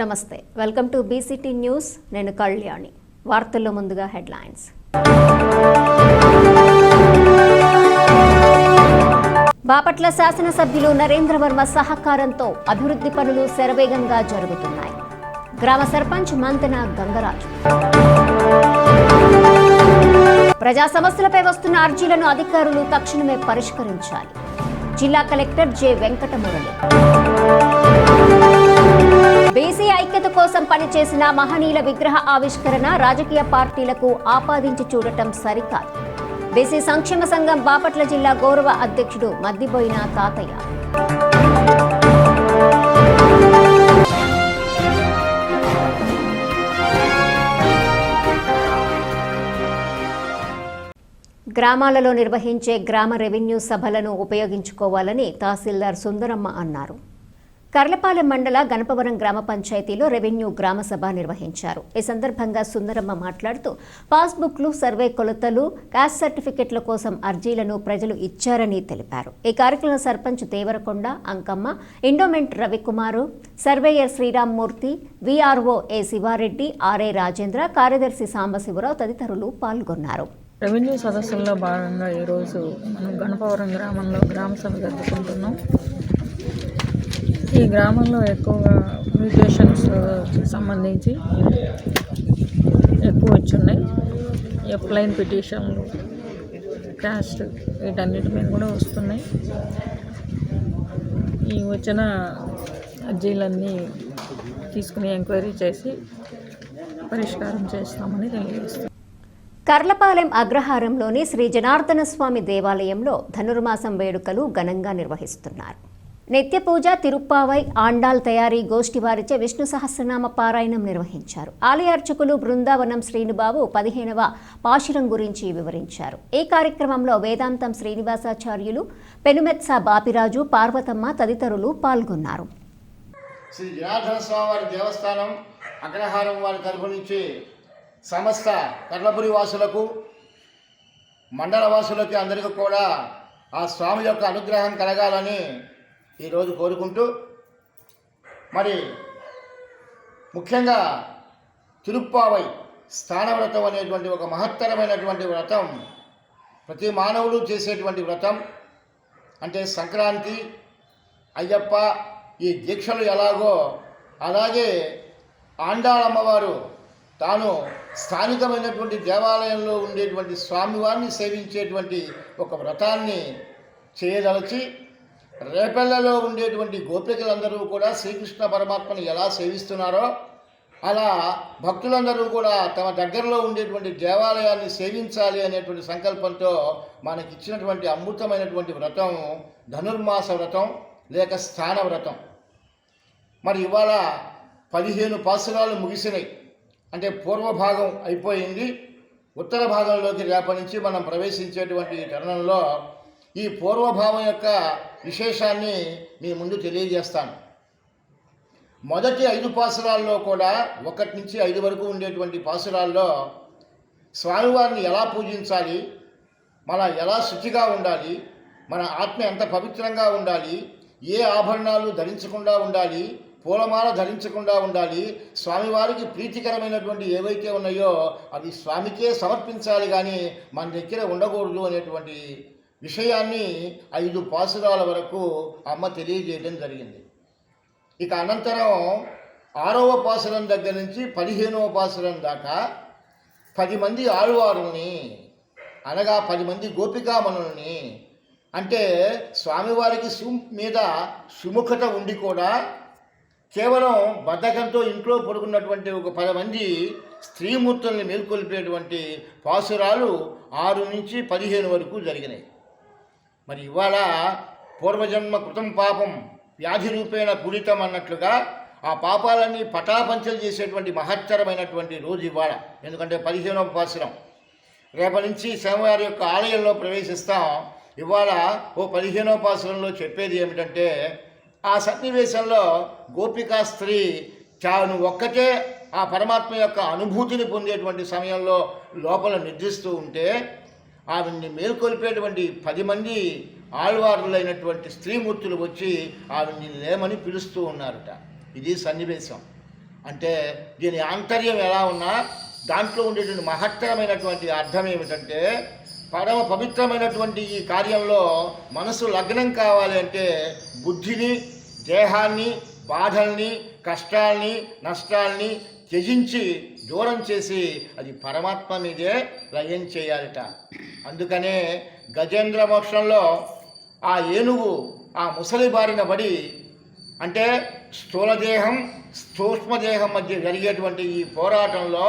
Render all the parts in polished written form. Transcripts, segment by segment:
నమస్తే, welcome to BCT news. నేను కళ్యాణి. వార్తల్లో ముందుగా హెడ్లైన్స్. బాపట్ల శాసనసభ్యులు నరేంద్ర వర్మ సహకారంతో అభివృద్ధి పనులు శరవేగంగా జరుగుతున్నాయి. గ్రామ సర్పంచ్ మంతెన గంగరాజు. ప్రజా సమస్యలపై వస్తున్న అర్జీలను అధికారులు తక్షణమే పరిష్కరించాలి. జిల్లా కలెక్టర్ జె వెంకటమురళి. బీసీ ఐక్యత కోసం పనిచేసిన మహనీయుల విగ్రహ ఆవిష్కరణ రాజకీయ పార్టీలకు ఆపాదించి చూడటం సరికాదు. బీసీ సంక్షేమ సంఘం బాపట్ల జిల్లా గౌరవ అధ్యక్షుడు మద్దిబోయిన తాతయ్య. గ్రామాలలో నిర్వహించే గ్రామ రెవెన్యూ సభలను ఉపయోగించుకోవాలని తహసీల్దార్ సుందరమ్మ అన్నారు. కర్లపాలెం మండల గణపవరం గ్రామ పంచాయతీలో రెవెన్యూ గ్రామ సభ నిర్వహించారు. ఈ సందర్భంగా సుందరమ్మ మాట్లాడుతూ పాస్బుక్లు, సర్వే కొలతలు, క్యాస్ట్ సర్టిఫికెట్ల కోసం అర్జీలను ప్రజలు ఇచ్చారని తెలిపారు. ఈ కార్యక్రమంలో sarpanch Devarakonda Ankamma, endowment Ravikumar, surveyor Srirammurthy, VRO A Sivareddy, RA Rajendra, కార్యదర్శి సాంబశివరావు తదితరులు పాల్గొన్నారు. రెవెన్యూ సదస్సుల్లో భాగంగా ఈరోజు మనం గణపవరం గ్రామంలో గ్రామ సభ జరుపుకుంటున్నాం. ఈ గ్రామంలో ఎక్కువగా మ్యూటేషన్స్ సంబంధించి ఎక్కువ వచ్చున్నాయి. ఎఫ్లైన్ పిటిషన్లు, క్యాస్ట్, వీటన్నిటి మీద కూడా వస్తున్నాయి. ఈ వచ్చిన అర్జీలన్నీ తీసుకుని ఎంక్వైరీ చేసి పరిష్కారం చేస్తామని తెలియజేస్తాం. కర్లపాలెం అగ్రహారంలోని శ్రీ జనార్దన స్వామి దేవాలయంలో ధనుర్మాసం వేడుకలు ఘనంగా నిర్వహిస్తున్నారు. నిత్య పూజ, తిరుప్పావై, ఆండాల్ తయారీ గోష్ఠి వారిచే విష్ణు సహస్రనామ పారాయణం నిర్వహించారు. ఆలయ అర్చకులు బృందావనం శ్రీనుబాబు 15వ పాశురం గురించి వివరించారు. ఈ కార్యక్రమంలో వేదాంతం శ్రీనివాసాచార్యులు, పెనుమెత్స బాపిరాజు, పార్వతమ్మ తదితరులు పాల్గొన్నారు. శ్రీ జనార్దన స్వామి వారి దేవస్థానం అగ్రహారం వారి తరఫు నుంచి సమస్త కర్లపురి వాసులకు, మండల వాసులకి అందరికీ కూడా ఆ స్వామి యొక్క అనుగ్రహం కలగాలని ఈరోజు కోరుకుంటూ, మరి ముఖ్యంగా తిరుప్పావై స్థానవ్రతం అనేటువంటి ఒక మహత్తరమైనటువంటి వ్రతం, ప్రతి మానవుడు చేసేటువంటి వ్రతం. అంటే సంక్రాంతి, అయ్యప్ప ఈ దీక్షలు ఎలాగో అలాగే ఆండాళమ్మవారు తాను స్థానికమైనటువంటి దేవాలయంలో ఉండేటువంటి స్వామివారిని సేవించేటువంటి ఒక వ్రతాన్ని చేయదలచి, రేపల్లలో ఉండేటువంటి గోపికలందరూ కూడా శ్రీకృష్ణ పరమాత్మను ఎలా సేవిస్తున్నారో అలా భక్తులందరూ కూడా తమ దగ్గరలో ఉండేటువంటి దేవాలయాన్ని సేవించాలి అనేటువంటి సంకల్పంతో మనకిచ్చినటువంటి అమృతమైనటువంటి వ్రతం ధనుర్మాస వ్రతం లేక స్థాన వ్రతం. మరి ఇవాళ 15 పాసురాలు ముగిసినాయి. అంటే పూర్వభాగం అయిపోయింది. ఉత్తర భాగంలోకి రేపటి నుంచి మనం ప్రవేశించేటువంటి తరుణంలో ఈ పూర్వభావం యొక్క విశేషాన్ని మీ ముందు తెలియజేస్తాను. మొదటి 5 పాసురాల్లో కూడా 1 నుంచి 5 వరకు ఉండేటువంటి పాసురాల్లో స్వామివారిని ఎలా పూజించాలి, మన ఎలా శుచిగా ఉండాలి, మన ఆత్మ ఎంత పవిత్రంగా ఉండాలి, ఏ ఆభరణాలు ధరించకుండా ఉండాలి, పూలమాల ధరించకుండా ఉండాలి, స్వామివారికి ప్రీతికరమైనటువంటి ఏవైతే ఉన్నాయో అవి స్వామికే సమర్పించాలి, కానీ మన దగ్గర ఉండకూడదు అనేటువంటి విషయాన్ని 5 పాసురాల వరకు అమ్మ తెలియజేయడం జరిగింది. ఇక అనంతరం 6వ పాసురం దగ్గర నుంచి 15వ పాసురం దాకా 10 మంది ఆళ్వారుల్ని, అనగా 10 మంది గోపికామణుల్ని, అంటే స్వామివారికి మీద సుముఖత ఉండి కూడా కేవలం బద్ధకంతో ఇంట్లో పడుకున్నటువంటి ఒక 10 మంది స్త్రీమూర్తుల్ని మేల్కొల్పేటువంటి పాసురాలు 6 నుంచి 15 వరకు జరిగినాయి. మరి ఇవాళ పూర్వజన్మ కృతం పాపం వ్యాధి రూపేణ పూరితం అన్నట్లుగా ఆ పాపాలన్నీ పటాపంచలు చేసేటువంటి మహత్తరమైనటువంటి రోజు ఇవాళ. ఎందుకంటే 15వ పాసురం రేపటి నుంచి స్వామివారి యొక్క ఆలయంలో ప్రవేశిస్తాం. ఇవాళ 15వ పాసురంలో చెప్పేది ఏమిటంటే, ఆ సన్నివేశంలో గోపికా స్త్రీ తాను ఒక్కటే ఆ పరమాత్మ యొక్క అనుభూతిని పొందేటువంటి సమయంలో లోపల నిద్రిస్తూ ఉంటే ఆవిడ్ని మేల్కొల్పేటువంటి 10 మంది ఆళ్వారులైనటువంటి స్త్రీమూర్తులు వచ్చి ఆవిడ్ని లేమని పిలుస్తూ ఉన్నారట. ఇది సన్నివేశం. అంటే దీని ఆంతర్యం ఎలా ఉన్నా దాంట్లో ఉండేటువంటి మహత్తరమైనటువంటి అర్థం ఏమిటంటే, పరమ పవిత్రమైనటువంటి ఈ కార్యంలో మనసు లగ్నం కావాలి అంటే బుద్ధిని, దేహాన్ని, బాధల్ని, కష్టాల్ని, నష్టాల్ని త్యజించి దూరం చేసి అది పరమాత్మ మీదే లయం చేయాలట. అందుకనే గజేంద్ర మోక్షంలో ఆ ఏనుగు ఆ ముసలి బారిన పడి, అంటే స్థూలదేహం సూక్ష్మదేహం మధ్య జరిగేటువంటి ఈ పోరాటంలో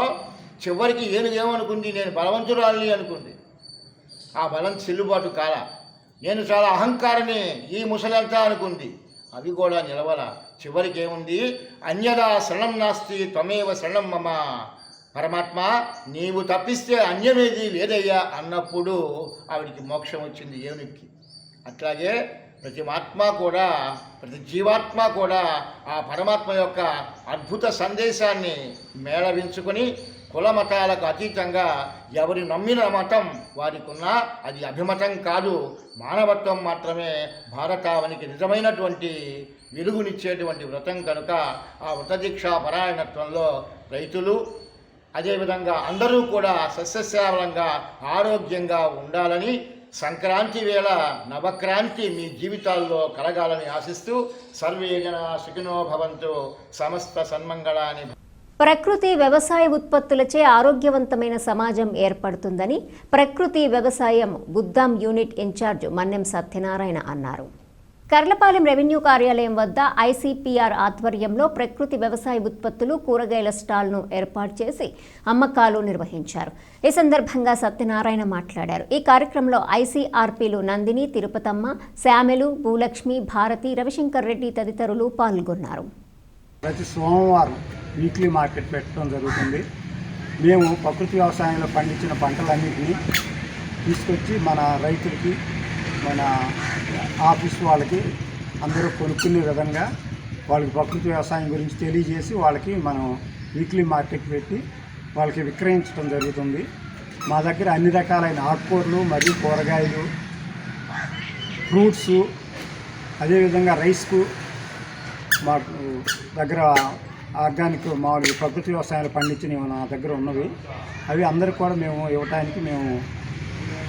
చివరికి ఏనుగేమనుకుంది, నేను బలవంతురాలిని అనుకుంది. ఆ బలం చెల్లుబాటు కాల, నేను చాలా అహంకారమే ఈ ముసలంతా అనుకుంది. అవి కూడా నిలవల. చివరికి ఏముంది, అన్యదా శరణం నాస్తి త్వమేవ శరణం మమ, పరమాత్మ నీవు తప్పిస్తే అన్యమేది లేదయ్యా అన్నప్పుడు ఆవిడికి మోక్షం వచ్చింది ఏనుగుకి. అట్లాగే ప్రతి ఆత్మ కూడా, ప్రతి జీవాత్మ కూడా ఆ పరమాత్మ యొక్క అద్భుత సందేశాన్ని మేళవించుకొని కుల మతాలకు అతీతంగా ఎవరి నమ్మిన మతం వారికి ఉన్నా అది అభిమతం కాదు, మానవత్వం మాత్రమే భారతావనికి నిజమైనటువంటి వెలుగునిచ్చేటువంటి వ్రతం కనుక ఆ వ్రతదీక్షా పరాయణత్వంలో రైతులు అదేవిధంగా అందరూ కూడా సస్యశ్యామలంగా ఆరోగ్యంగా ఉండాలని, సంక్రాంతి వేళ నవక్రాంతి మీ జీవితాల్లో కలగాలని ఆశిస్తూ సర్వే జనా సుఖినో భవంతు, సమస్త సన్మంగళాని. ప్రకృతి వ్యవసాయ ఉత్పత్తులచే ఆరోగ్యవంతమైన సమాజం ఏర్పడుతుందని ప్రకృతి వ్యవసాయం గుద్దాం యూనిట్ ఇన్ఛార్జ్ మన్నెం సత్యనారాయణ అన్నారు. కర్లపాలెం రెవెన్యూ కార్యాలయం వద్ద ఐసీపీఆర్ ఆధ్వర్యంలో ప్రకృతి వ్యవసాయ ఉత్పత్తులు, కూరగాయల స్టాల్ను ఏర్పాటు చేసి అమ్మకాలు నిర్వహించారు. ఈ సందర్భంగా సత్యనారాయణ మాట్లాడారు. ఈ కార్యక్రమంలో ఐసీఆర్పీలు నందిని, తిరుపతమ్మ, శ్యామెలు, భూలక్ష్మి, భారతి, రవిశంకర్ రెడ్డి తదితరులు పాల్గొన్నారు. ప్రతి సోమవారం వీక్లీ మార్కెట్ పెట్టడం జరుగుతుంది. మేము ప్రకృతి వ్యవసాయంలో పండించిన పంటలన్నింటినీ తీసుకొచ్చి మన రైతులకి, మన ఆఫీస్ వాళ్ళకి అందరూ కొనుక్కునే విధంగా వాళ్ళకి ప్రకృతి వ్యవసాయం గురించి తెలియజేసి వాళ్ళకి మనం వీక్లీ మార్కెట్ పెట్టి వాళ్ళకి విక్రయించడం జరుగుతుంది. మా దగ్గర అన్ని రకాలైన ఆకుకూరలు మరియు కూరగాయలు, ఫ్రూట్సు, అదేవిధంగా రైస్కు మాకు దగ్గర ఆర్గానిక్ మామూలు ప్రకృతి వ్యవసాయాలు పండించినవి నా దగ్గర ఉన్నవి. అవి అందరికి కూడా మేము ఇవ్వటానికి మేము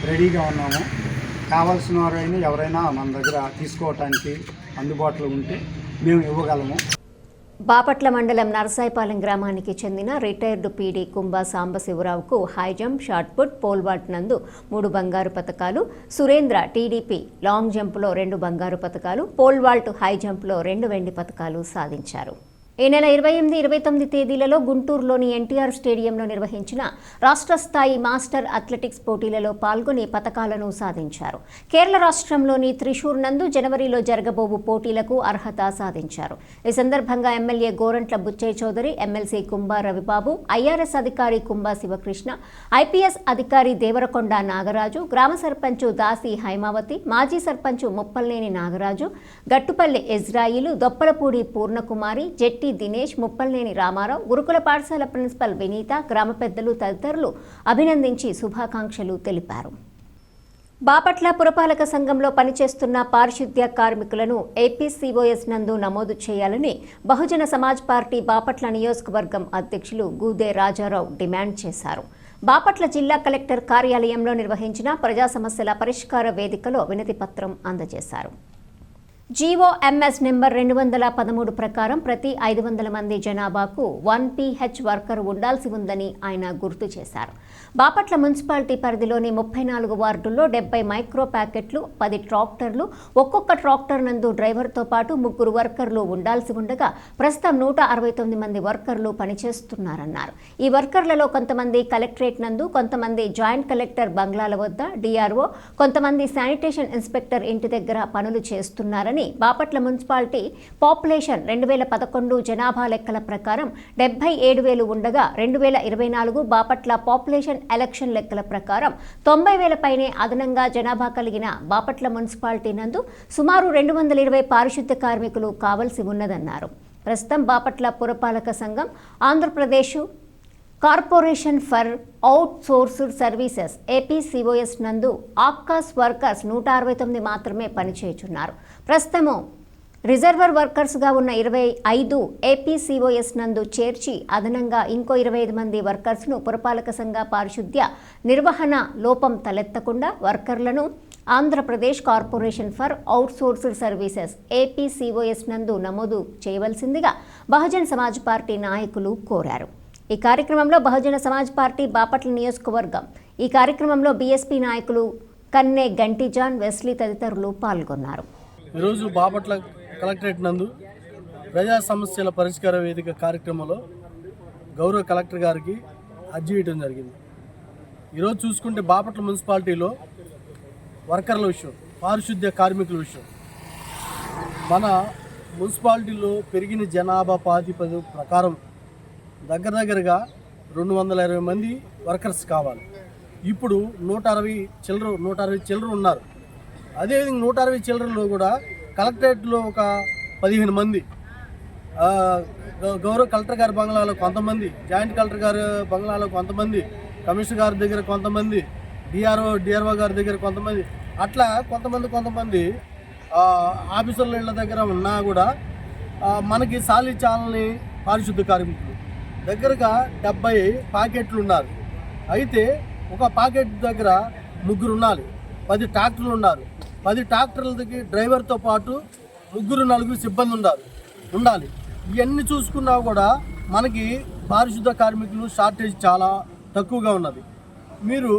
రెడీగా ఉన్నాము. కావాల్సిన వారైనా ఎవరైనా మన దగ్గర తీసుకోవటానికి అందుబాటులో ఉంటే మేము ఇవ్వగలము. బాపట్ల మండలం నరసాయిపాలెం గ్రామానికి చెందిన రిటైర్డ్ పీడీ కుంభ సాంబశివరావుకు high jump, shot put, pole vault నందు 3 బంగారు పతకాలు, సురేంద్ర టీడీపీ లాంగ్ జంప్లో 2 బంగారు పతకాలు, పోల్ వాల్ట్ హై జంప్లో 2 వెండి పతకాలు సాధించారు. ఈ నెల 28, 29 తేదీలలో గుంటూరులోని ఎన్టీఆర్ స్టేడియంలో నిర్వహించిన రాష్ట్ర స్థాయి మాస్టర్ అథ్లెటిక్స్ పోటీలలో పాల్గొని పతకాలను సాధించారు. కేరళ రాష్ట్రంలోని త్రిశూర్ నందు జనవరిలో జరగబోవు పోటీలకు అర్హత సాధించారు. ఈ సందర్భంగా ఎమ్మెల్యే గోరంట్ల బుచ్చయ్య చౌదరి, ఎమ్మెల్సీ కుంభ రవిబాబు, ఐఆర్ఎస్ అధికారి కుంభ శివకృష్ణ, ఐపీఎస్ అధికారి దేవరకొండ నాగరాజు, గ్రామ సర్పంచ్ దాసి హైమావతి, మాజీ సర్పంచ్ ముప్పల్నేని నాగరాజు, గట్టుపల్లి ఇజ్రాయిలు, దొప్పలపూడి పూర్ణకుమారి, జెట్టి దినేష్, ముప్పల్నేని రామారావు, గురుకుల పాఠశాల ప్రిన్సిపల్ వినీత, గ్రామ పెద్దలు తదితరులు అభినందించి శుభాకాంక్షలు తెలిపారు. బాపట్ల పురపాలక సంఘంలో పనిచేస్తున్న పారిశుద్ధ్య కార్మికులను ఏపీసీఓఎస్ నందు నమోదు చేయాలని బహుజన సమాజ్ పార్టీ బాపట్ల నియోజకవర్గం అధ్యక్షులు గూదే రాజారావు డిమాండ్ చేశారు. బాపట్ల జిల్లా కలెక్టర్ కార్యాలయంలో నిర్వహించిన ప్రజా సమస్యల పరిష్కార వేదికలో వినతి పత్రం అందజేశారు. జీఓఎంఎస్ నెంబర్ 213 ప్రకారం ప్రతి 500 మంది జనాభాకు 1 PH వర్కర్ ఉండాల్సి ఉందని ఆయన గుర్తు చేశారు. బాపట్ల మున్సిపాలిటీ పరిధిలోని 34 వార్డుల్లో 70 మైక్రో ప్యాకెట్లు, 10 ట్రాక్టర్లు, ఒక్కొక్క ట్రాక్టర్ నందు డ్రైవర్తో పాటు 3 వర్కర్లు ఉండాల్సి ఉండగా ప్రస్తుతం 169 మంది వర్కర్లు పనిచేస్తున్నారన్నారు. ఈ వర్కర్లలో కొంతమంది కలెక్టరేట్ నందు, కొంతమంది జాయింట్ కలెక్టర్ బంగ్లాల వద్ద, డిఆర్ఓ, కొంతమంది శానిటేషన్ ఇన్స్పెక్టర్ ఇంటి దగ్గర పనులు చేస్తున్నారని, బాపట్ల మున్సిపాలిటీ పాపులేషన్ 2011 జనాభా లెక్కల ప్రకారం 77,000 ఉండగా 2024 బాపట్ల పాపులేషన్ ఎలక్షన్ లెక్కల ప్రకారం 90,000 పైనే అదనంగా జనాభా కలిగిన బాపట్ల మున్సిపాలిటీ నందు సుమారు 220 పారిశుద్ధ్య కార్మికులు కావలసి ఉన్నదన్నారు. ప్రస్తుతం బాపట్ల పురపాలక సంఘం, Andhra Pradesh corporation for out sourced services APCOS నందు ఆక్కాస్ వర్కర్స్ 169 మాత్రమే పనిచేయుచున్నారు. ప్రస్తుతము రిజర్వర్ వర్కర్స్గా ఉన్న 25 ఏపీసీఓఎస్ నందు చేర్చి అదనంగా ఇంకో 25 మంది వర్కర్స్ను పురపాలక సంఘ పారిశుద్ధ్య నిర్వహణ లోపం తలెత్తకుండా వర్కర్లను Andhra Pradesh corporation for outsourced services APCOS నందు నమోదు చేయవలసిందిగా బహుజన్ సమాజ్ పార్టీ నాయకులు కోరారు. ఈ కార్యక్రమంలో బహుజన సమాజ్ పార్టీ బాపట్ల నియోజకవర్గం ఈ కార్యక్రమంలో బీఎస్పీ నాయకులు కన్నె గంటిజాన్, వెస్లీ తదితరులు పాల్గొన్నారు. ఈరోజు బాపట్ల కలెక్టరేట్ నందు ప్రజా సమస్యల పరిష్కార వేదిక కార్యక్రమంలో గౌరవ కలెక్టర్ గారికి అర్జీ ఇవ్వడం జరిగింది. ఈరోజు చూసుకుంటే బాపట్ల మున్సిపాలిటీలో వర్కర్ల విషయం, పారిశుద్ధ్య కార్మికుల విషయం, మన మున్సిపాలిటీలో పెరిగిన జనాభా ప్రాతిపదిక ప్రకారం దగ్గరగా 220 మంది వర్కర్స్ కావాలి. ఇప్పుడు 160 చిల్లర ఉన్నారు. అదేవిధంగా 160 చిల్లరలో కూడా కలెక్టరేట్లో ఒక 15 మంది, గౌరవ కలెక్టర్ గారి బంగ్లాలో కొంతమంది, జాయింట్ కలెక్టర్ గారి బంగ్లాలో కొంతమంది, కమిషనర్ గారి దగ్గర కొంతమంది, డిఆర్ఓ గారి దగ్గర కొంతమంది, అట్లా కొంతమంది ఆఫీసర్ల ఇళ్ళ దగ్గర ఉన్నా కూడా మనకి సాలి చాలని పారిశుద్ధ కార్మికులు దగ్గరగా 70 ప్యాకెట్లు ఉన్నారు. అయితే ఒక ప్యాకెట్ దగ్గర 3 ఉండాలి, 10 ట్రాక్టర్లు ఉన్నారు. 10 ట్రాక్టర్లకి డ్రైవర్తో పాటు 3-4 సిబ్బంది ఉండాలి. ఇవన్నీ చూసుకున్నా కూడా మనకి పారిశుద్ధ కార్మికులు షార్టేజ్ చాలా తక్కువగా ఉన్నది. మీరు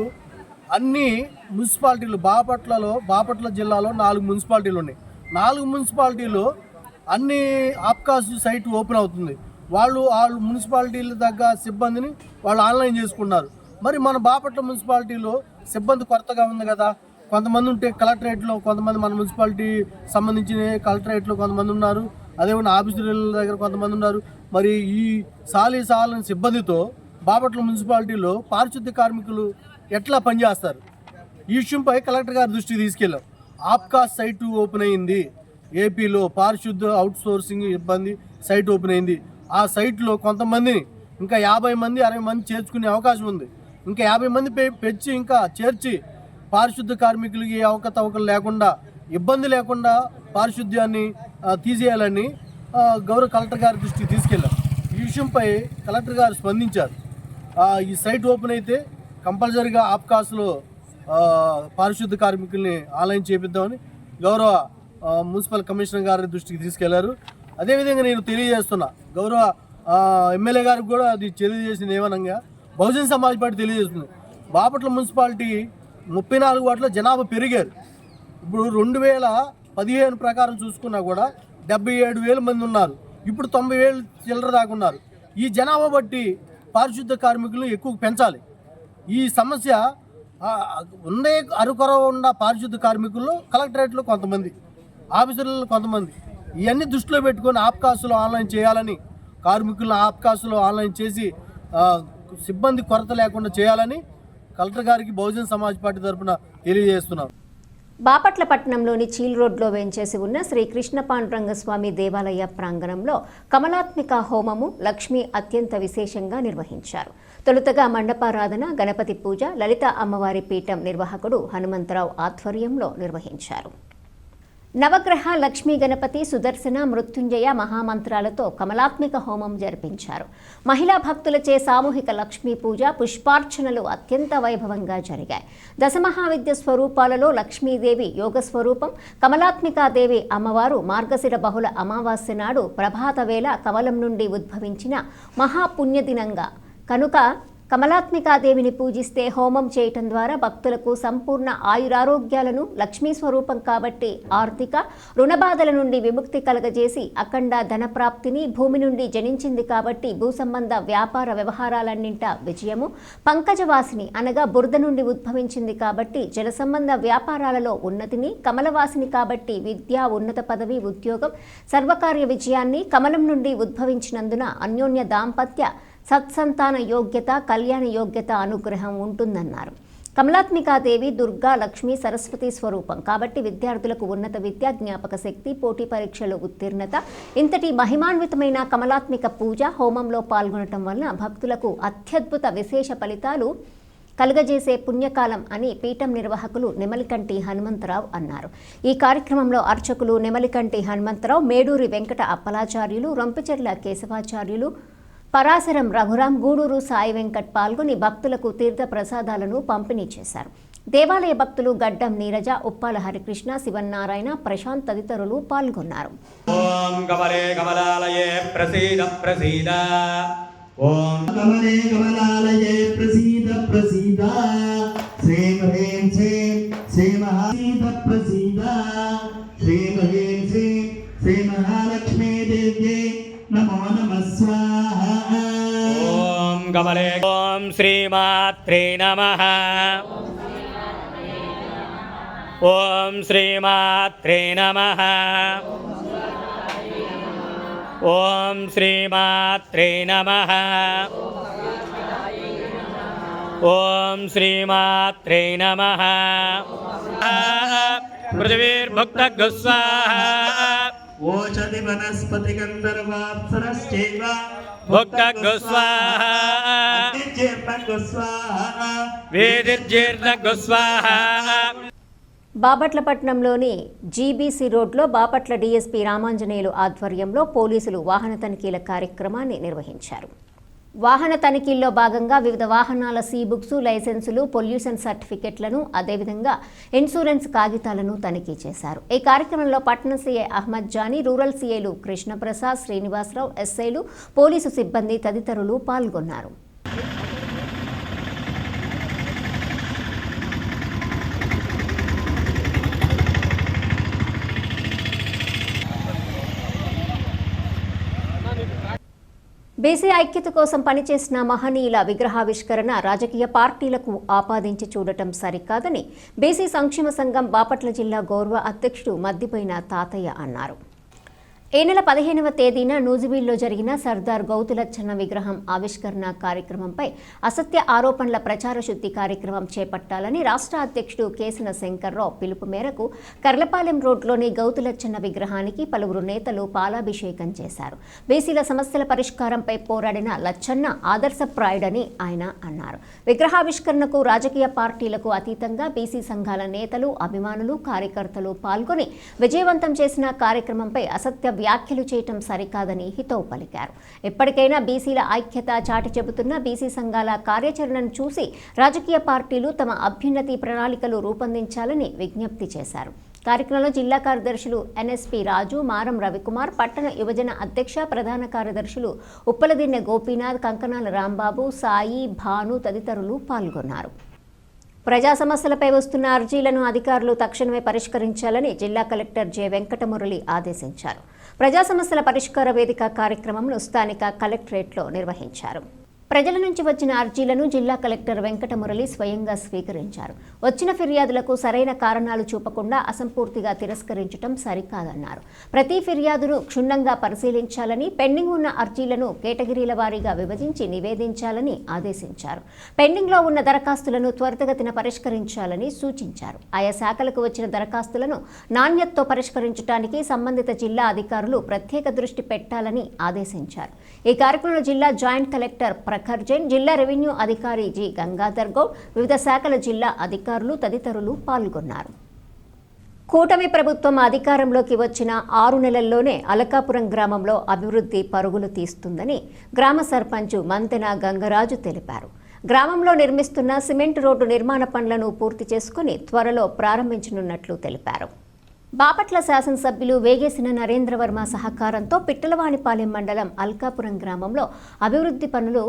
అన్ని మున్సిపాలిటీలు బాపట్ల జిల్లాలో 4 మున్సిపాలిటీలు ఉన్నాయి. 4 మున్సిపాలిటీలో అన్ని ఆప్కాస్ సైట్ ఓపెన్ అవుతుంది. వాళ్ళు మున్సిపాలిటీల దగ్గర సిబ్బందిని వాళ్ళు ఆన్లైన్ చేసుకున్నారు. మరి మన బాపట్ల మున్సిపాలిటీలో సిబ్బంది కొరతగా ఉంది కదా. కొంతమంది ఉంటే కలెక్టరేట్లో, కొంతమంది మన మున్సిపాలిటీ సంబంధించిన కలెక్టరేట్లో కొంతమంది ఉన్నారు, అదేవిధంగా ఆఫీసుల దగ్గర కొంతమంది ఉన్నారు. మరి ఈ సాలని సిబ్బందితో బాపట్ల మున్సిపాలిటీలో పారిశుద్ధ్య కార్మికులు ఎట్లా పనిచేస్తారు? ఈ విషయంపై కలెక్టర్ గారి దృష్టికి తీసుకెళ్ళాం. ఆప్కాస్ సైటు ఓపెన్ అయింది, ఏపీలో పారిశుద్ధ అవుట్సోర్సింగ్ ఇబ్బంది సైట్ ఓపెన్ అయింది. ఆ సైట్లో కొంతమందిని ఇంకా 50 మంది 60 మంది చేర్చుకునే అవకాశం ఉంది. ఇంకా 50 మంది పెంచి ఇంకా చేర్చి పారిశుద్ధ కార్మికులకి అవకతవకలు లేకుండా, ఇబ్బంది లేకుండా పారిశుద్ధ్యాన్ని తీసేయాలని గౌరవ కలెక్టర్ గారి దృష్టికి తీసుకెళ్ళాం. ఈ విషయంపై కలెక్టర్ గారు స్పందించారు. ఈ సైట్ ఓపెన్ అయితే కంపల్సరీగా ఆప్కాస్లో పారిశుద్ధ కార్మికుల్ని ఆన్లైన్ చేపిద్దామని గౌరవ మున్సిపల్ కమిషనర్ గారి దృష్టికి తీసుకెళ్లారు. అదేవిధంగా నేను తెలియజేస్తున్నా, గౌరవ ఎమ్మెల్యే గారికి కూడా అది తెలియజేసింది ఏమనగా బహుజన్ సమాజ్ పార్టీ తెలియజేస్తుంది. బాపట్ల మున్సిపాలిటీ 34 వాటిలో జనాభా పెరిగారు. ఇప్పుడు 2015 ప్రకారం చూసుకున్నా కూడా 77,000 మంది ఉన్నారు. ఇప్పుడు 90,000 చిల్లర దాకా ఉన్నారు. ఈ జనాభా బట్టి పారిశుద్ధ కార్మికులు ఎక్కువ పెంచాలి. ఈ సమస్య ఉండే అరుకొరవ ఉన్న పారిశుద్ధ కార్మికుల్లో కలెక్టరేట్లో కొంతమంది, ఆఫీసర్లలో కొంతమంది, ఇవన్నీ దృష్టిలో పెట్టుకొని ఆప్కాసులు ఆన్లైన్ చేయాలని, కార్మికులను ఆప్కాసులు ఆన్లైన్ చేసి సిబ్బంది కొరత లేకుండా చేయాలని కలెక్టర్ గారికి బహుజన్ సమాజ్ పార్టీ తరఫున తెలియజేస్తున్నాం. బాపట్ల పట్టణంలోని చీల్ రోడ్లో వేంచేసి ఉన్న శ్రీ కృష్ణ పాండురంగస్వామి దేవాలయ ప్రాంగణంలో కమలాత్మిక హోమము లక్ష్మి అత్యంత విశేషంగా నిర్వహించారు. తొలుతగా మండపారాధన, గణపతి పూజ లలిత అమ్మవారి పీఠం నిర్వాహకుడు హనుమంతరావు ఆధ్వర్యంలో నిర్వహించారు. నవగ్రహ లక్ష్మీ గణపతి సుదర్శన మృత్యుంజయ మహామంత్రాలతో కమలాత్మిక హోమం జరిపించారు. మహిళా భక్తులచే సామూహిక లక్ష్మీ పూజ, పుష్పార్చనలు అత్యంత వైభవంగా జరిగాయి. దశమహావిద్య స్వరూపాలలో లక్ష్మీదేవి యోగ స్వరూపం, కమలాత్మికాదేవి అమ్మవారు మార్గశిర బహుళ అమావాస్య నాడు ప్రభాత వేళ కమలం నుండి ఉద్భవించిన మహాపుణ్యదినంగా కనుక కమలాత్మికాదేవిని పూజిస్తే హోమం చేయటం ద్వారా భక్తులకు సంపూర్ణ ఆయురారోగ్యాలను, లక్ష్మీ స్వరూపం కాబట్టి ఆర్థిక రుణబాధల నుండి విముక్తి కలగజేసి అఖండ ధనప్రాప్తిని, భూమి నుండి జనించింది కాబట్టి భూ సంబంధ వ్యాపార వ్యవహారాలన్నింట విజయము, పంకజవాసిని అనగా బురద నుండి ఉద్భవించింది కాబట్టి జల సంబంధ వ్యాపారాలలో ఉన్నతిని, కమలవాసిని కాబట్టి విద్య, ఉన్నత పదవి, ఉద్యోగం, సర్వకార్య విజయాన్ని, కమలం నుండి ఉద్భవించినందున అన్యోన్య దాంపత్య సత్సంతాన యోగ్యత, కళ్యాణ యోగ్యత అనుగ్రహం ఉంటుందన్నారు. కమలాత్మికాదేవి దుర్గా, లక్ష్మి, సరస్వతి స్వరూపం కాబట్టి విద్యార్థులకు ఉన్నత విద్య, జ్ఞాపక శక్తి, పోటీ పరీక్షలు ఉత్తీర్ణత. ఇంతటి మహిమాన్వితమైన కమలాత్మిక పూజ హోమంలో పాల్గొనటం వలన భక్తులకు అత్యద్భుత విశేష ఫలితాలు కలుగజేసే పుణ్యకాలం అని పీఠం నిర్వాహకులు నెమలికంటి హనుమంతరావు అన్నారు. ఈ కార్యక్రమంలో అర్చకులు నెమలికంటి హనుమంతరావు, మేడూరి వెంకట అప్పలాచార్యులు, రొంపిచెర్ల కేశవాచార్యులు, పరాశరం రఘురాం, గూడూరు సాయి వెంకట్ పాల్గొని భక్తులకు తీర్థ ప్రసాదాలను పంపిణీ చేశారు. దేవాలయ భక్తులు గడ్డం నీరజ, ఉప్పాల హరికృష్ణ, శివన్నారాయణ, ప్రశాంత్ తదితరులు పాల్గొన్నారు. ఓం కమలే కమలాలయే ప్రసీద ప్రసీద, ఓం కమలే కమలాలయే ప్రసీద ప్రసీద, శ్రీం హ్రీం శ్రీం శ్రీ మహాసీద ప్రసీద, శ్రీం హ్రీం శ్రీం శ్రీ మహాలక్ష్మీ దేవ్యై నమో నమః స్వాహా. ఓం కమలే ఓం శ్రీమాత్రే నమః, ఓం శ్రీమాత్రే నమః, ఓం శ్రీమాత్రే నమః, ఓం శ్రీమాత్రే నమః. పృథివీర్భుక్త స్వాహా, ఓషధి వనస్పతి గంధర్వాప్సరశ్చైవ భుక్త స్వాహా, జీర్ణ స్వాహా, వేదిర్జీర్ణ స్వాహా. బాపట్లపట్నంలోని జీబీసీ రోడ్లో బాపట్ల డీఎస్పీ రామాంజనేయులు ఆధ్వర్యంలో పోలీసులు వాహన తనిఖీల కార్యక్రమాన్ని నిర్వహించారు. వాహన తనిఖీల్లో భాగంగా వివిధ వాహనాల సీబుక్స్, లైసెన్సులు, పొల్యూషన్ సర్టిఫికెట్లను, అదేవిధంగా ఇన్సూరెన్స్ కాగితాలను తనిఖీ చేశారు. ఈ కార్యక్రమంలో పట్టణ సీఐ అహ్మద్ జానీ, రూరల్ సీఐలు కృష్ణప్రసాద్, శ్రీనివాసరావు, ఎస్ఐలు, పోలీసు సిబ్బంది తదితరులు పాల్గొన్నారు. బీసీ ఐక్యత కోసం పనిచేసిన మహనీయుల విగ్రహావిష్కరణ రాజకీయ పార్టీలకు ఆపాదించి చూడటం సరికాదని బీసీ సంక్షేమ సంఘం బాపట్ల జిల్లా గౌరవ అధ్యక్షుడు మద్దిపోయిన తాతయ్య అన్నారు. ఈ నెల 15వ తేదీన నూజివీడ్లో జరిగిన సర్దార్ గౌతులచ్చన్న విగ్రహం ఆవిష్కరణ కార్యక్రమంపై అసత్య ఆరోపణల ప్రచార శుద్ధి కార్యక్రమం చేపట్టాలని రాష్ట్ర అధ్యక్షుడు కేసన శంకర్రావు పిలుపు మేరకు కర్లపాలెం రోడ్లోని గౌతులచ్చన్న విగ్రహానికి పలువురు నేతలు పాలాభిషేకం చేశారు. బీసీల సమస్యల పరిష్కారంపై పోరాడిన లచ్చన్న ఆదర్శప్రాయుడని ఆయన అన్నారు. విగ్రహావిష్కరణకు రాజకీయ పార్టీలకు అతీతంగా బీసీ సంఘాల నేతలు, అభిమానులు, కార్యకర్తలు పాల్గొని విజయవంతం చేసిన కార్యక్రమంపై అసత్య వ్యాఖ్యలు చేయటం సరికాదని హితవు పలికారు. ఎప్పటికైనా బీసీల ఐక్యత చాటి చెబుతున్న బీసీ సంఘాల కార్యాచరణను చూసి రాజకీయ పార్టీలు తమ అభ్యున్నతి ప్రణాళికలు రూపొందించాలని విజ్ఞప్తి చేశారు. కార్యక్రమంలో జిల్లా కార్యదర్శులు ఎన్ఎస్పీ రాజు, మారం రవికుమార్, పట్టణ యువజన అధ్యక్ష, ప్రధాన కార్యదర్శులు ఉప్పలదిన్నె గోపీనాథ్, కంకనాల రాంబాబు, సాయి, భాను తదితరులు పాల్గొన్నారు. ప్రజా సమస్యలపై వస్తున్న అర్జీలను అధికారులు తక్షణమే పరిష్కరించాలని జిల్లా కలెక్టర్ జె వెంకటమురళి ఆదేశించారు. ప్రజా సమస్యల పరిష్కార వేదిక కార్యక్రమంను స్థానిక కలెక్టరేట్లో నిర్వహించారు. ప్రజల నుంచి వచ్చిన అర్జీలను జిల్లా కలెక్టర్ వెంకటమురళి స్వయంగా స్వీకరించారు. వచ్చిన ఫిర్యాదులకు సరైన కారణాలు చూపకుండా అసంపూర్తిగా తిరస్కరించడం సరికాదన్నారు. ప్రతి ఫిర్యాదును క్షుణ్ణంగా పరిశీలించాలని, పెండింగ్ ఉన్న అర్జీలను కేటగిరీల వారీగా విభజించి నివేదించాలని ఆదేశించారు. పెండింగ్లో ఉన్న దరఖాస్తులను త్వరితగతిన పరిష్కరించాలని సూచించారు. ఆయా శాఖలకు వచ్చిన దరఖాస్తులను నాణ్యతతో పరిష్కరించడానికి సంబంధిత జిల్లా అధికారులు ప్రత్యేక దృష్టి పెట్టాలని ఆదేశించారు. ఈ కార్యక్రమంలో జిల్లా జాయింట్ కలెక్టర్ ప్రఖర్ జైన్, జిల్లా రెవెన్యూ అధికారి జి గంగాధర్ గౌడ్, వివిధ శాఖల జిల్లా అధికారులు తదితరులు పాల్గొన్నారు. కూటమి ప్రభుత్వం అధికారంలోకి వచ్చిన 6 నెలల్లోనే అలకాపురం గ్రామంలో అభివృద్ధి పరుగులు తీస్తుందని గ్రామ సర్పంచ్ మంతెన గంగరాజు తెలిపారు. గ్రామంలో నిర్మిస్తున్న సిమెంట్ రోడ్డు నిర్మాణ పనులను పూర్తి చేసుకుని త్వరలో ప్రారంభించనున్నట్లు తెలిపారు. బాపట్ల శాసనసభ్యులు వేగేసిన నరేంద్రవర్మ సహకారంతో పిట్టలవానిపాలెం మండలం అల్కాపురం గ్రామంలో అభివృద్ధి పనులు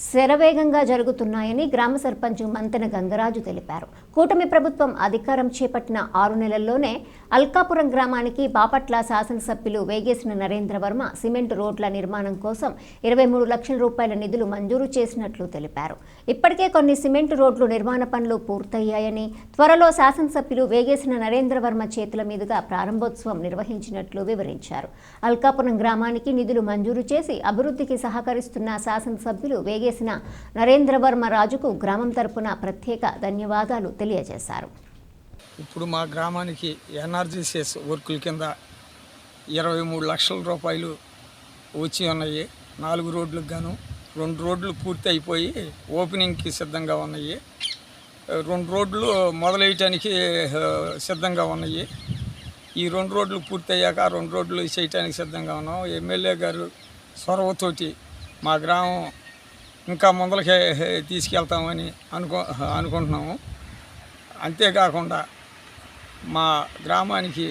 శరవేగంగా జరుగుతున్నాయని గ్రామ సర్పంచ్ మంతెన గంగరాజు తెలిపారు. కూటమి ప్రభుత్వం అధికారం చేపట్టిన 6 నెలల్లోనే అల్కాపురం గ్రామానికి బాపట్ల శాసనసభ్యులు వేగేసిన నరేంద్రవర్మ సిమెంట్ రోడ్ల నిర్మాణం కోసం 23 లక్షల రూపాయల నిధులు మంజూరు చేసినట్లు తెలిపారు. ఇప్పటికే కొన్ని సిమెంట్ రోడ్లు నిర్మాణ పనులు పూర్తయ్యాయని, త్వరలో శాసనసభ్యులు వేగేసిన నరేంద్రవర్మ చేతుల మీదుగా ప్రారంభోత్సవం నిర్వహించినట్లు వివరించారు. అల్కాపురం గ్రామానికి నిధులు మంజూరు చేసి అభివృద్ధికి సహకరిస్తున్న శాసనసభ్యులు వేగేసిన నరేంద్రవర్మ రాజుకు గ్రామం తరపున ప్రత్యేక ధన్యవాదాలు తెలియజేశారు. ఇప్పుడు మా గ్రామానికి ఎన్ఆర్జీసీఎస్ వర్కుల కింద 23 లక్షల రూపాయలు వచ్చి ఉన్నాయి. 4 రోడ్లకు గాను 2 రోడ్లు పూర్తి అయిపోయి ఓపెనింగ్కి సిద్ధంగా ఉన్నాయి. 2 రోడ్లు మొదలెయ్యటానికి సిద్ధంగా ఉన్నాయి. ఈ 2 రోడ్లు పూర్తయ్యాక 2 రోడ్లు చేయటానికి సిద్ధంగా ఉన్నాం. ఎమ్మెల్యే గారు చొరవతోటి మా గ్రామం ఇంకా ముందలకే తీసుకెళ్తామని అనుకుంటున్నాము. అంతేకాకుండా మా గ్రామానికి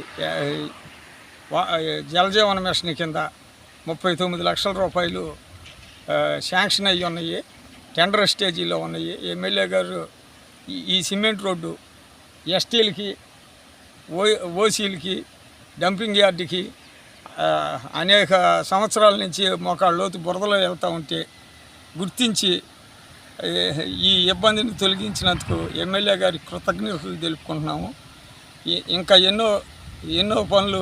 జలజీవన మిషన్ కింద 39 లక్షల రూపాయలు శాంక్షన్ అయ్యి ఉన్నాయి, టెండర్ స్టేజీలో ఉన్నాయి. ఎమ్మెల్యే గారు ఈ సిమెంట్ రోడ్డు ఎస్టీలకి, ఓసీలకి, డంపింగ్ యార్డుకి అనేక సంవత్సరాల నుంచి మోకాళ్ళ లోతు బురదలో వెళ్తూ ఉంటే గుర్తించి ఈ ఇబ్బందిని తొలగించినందుకు ఎమ్మెల్యే గారికి కృతజ్ఞతలు తెలుపుకుంటున్నాము. ఇంకా ఎన్నో పనులు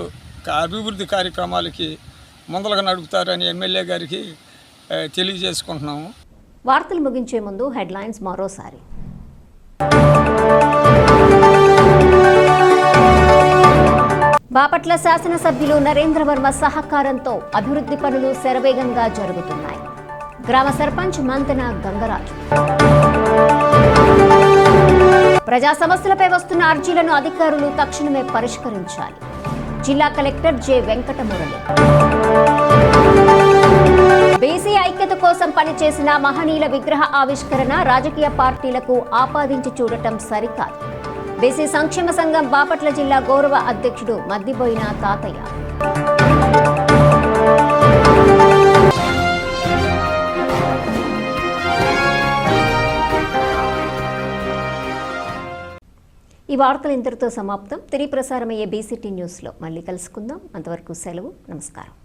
అభివృద్ధి కార్యక్రమాలకి ముందలుగా నడుపుతారని ఎమ్మెల్యే గారికి తెలియజేసుకుంటున్నాము. వార్తలు ముగించే ముందు హెడ్లైన్స్ మరోసారి. బాపట్ల శాసనసభ్యులు నరేంద్ర వర్మ సహకారంతో అభివృద్ధి పనులు శరవేగంగా జరుగుతున్నాయి. గ్రామ సర్పంచ్ మంతెన గంగరాజు. ప్రజా సమస్యలపై వస్తున్న అర్జీలను అధికారులు తక్షణమే పరిష్కరించాలి. జిల్లా కలెక్టర్ జె వెంకటమురళి. బీసీ ఐక్యత కోసం పనిచేసిన మహనీయుల విగ్రహ ఆవిష్కరణ రాజకీయ పార్టీలకు ఆపాదించి చూడటం సరికాదు. బీసీ సంక్షేమ సంఘం బాపట్ల జిల్లా గౌరవ అధ్యక్షుడు మద్దిబోయిన తాతయ్య. ఈ వార్తలు ఇంతటితో సమాప్తం. తిరిగి ప్రసారమయ్యే బీసీటీ న్యూస్లో మళ్ళీ కలుసుకుందాం. అంతవరకు సెలవు. నమస్కారం.